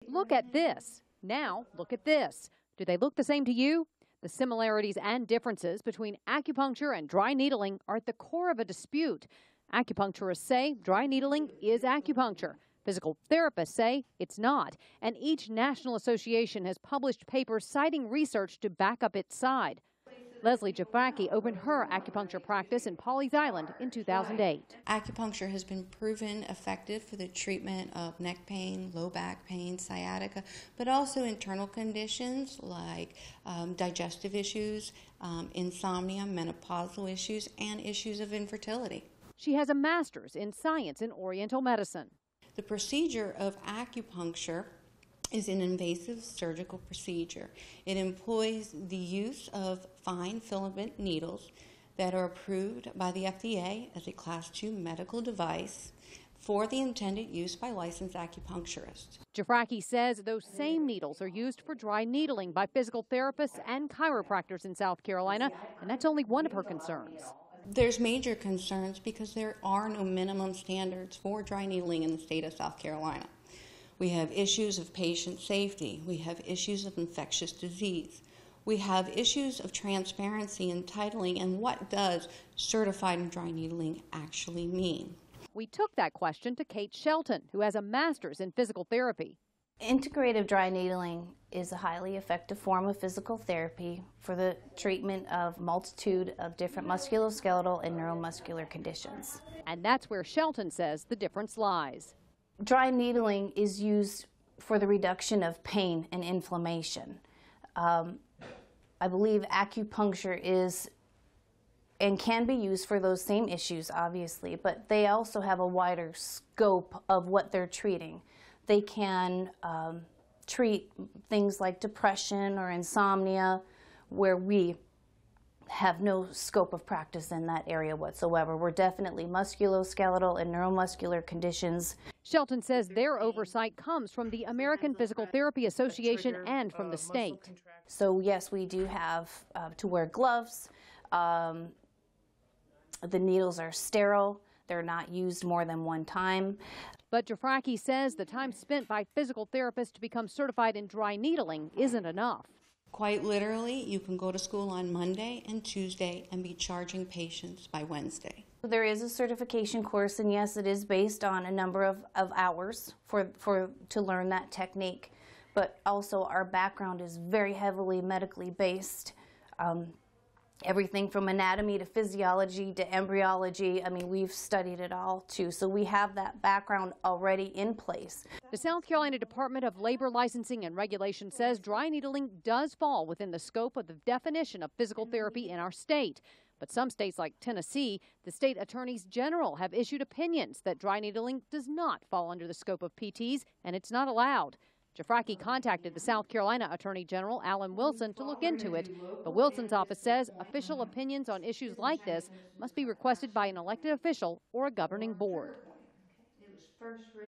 Look at this. Now look at this. Do they look the same to you? The similarities and differences between acupuncture and dry needling are at the core of a dispute. Acupuncturists say dry needling is acupuncture. Physical therapists say it's not. And each national association has published papers citing research to back up its side. Leslie Jafraki opened her acupuncture practice in Pawleys Island in 2008. Acupuncture has been proven effective for the treatment of neck pain, low back pain, sciatica, but also internal conditions like digestive issues, insomnia, menopausal issues, and issues of infertility. She has a master's in science in Oriental medicine. The procedure of acupuncture is an invasive surgical procedure. It employs the use of fine filament needles that are approved by the FDA as a Class II medical device for the intended use by licensed acupuncturists. Jafraki says those same needles are used for dry needling by physical therapists and chiropractors in South Carolina, and that's only one of her concerns. There's major concerns because there are no minimum standards for dry needling in the state of South Carolina. We have issues of patient safety. We have issues of infectious disease. We have issues of transparency and titling, and what does certified dry needling actually mean? We took that question to Kate Shelton, who has a master's in physical therapy. Integrative dry needling is a highly effective form of physical therapy for the treatment of multitude of different musculoskeletal and neuromuscular conditions. And that's where Shelton says the difference lies. Dry needling is used for the reduction of pain and inflammation. I believe acupuncture is and can be used for those same issues, obviously, but they also have a wider scope of what they're treating. They can treat things like depression or insomnia, where we have no scope of practice in that area whatsoever. We're definitely musculoskeletal and neuromuscular conditions. Shelton says their oversight comes from the American Physical Therapy Association and from the state. So yes, we do have to wear gloves. The needles are sterile. They're not used more than one time. But Jafraki says the time spent by physical therapists to become certified in dry needling isn't enough. Quite literally, you can go to school on Monday and Tuesday and be charging patients by Wednesday. There is a certification course, and yes, it is based on a number of hours to learn that technique. But also our background is very heavily medically based. Everything from anatomy to physiology to embryology. I mean, we've studied it all too, so we have that background already in place. The South Carolina Department of Labor Licensing and Regulation says dry needling does fall within the scope of the definition of physical therapy in our state. But some states like Tennessee, the state attorneys general have issued opinions that dry needling does not fall under the scope of PTs and it's not allowed. Jafraki contacted the South Carolina Attorney General, Alan Wilson, to look into it. But Wilson's office says official opinions on issues like this must be requested by an elected official or a governing board.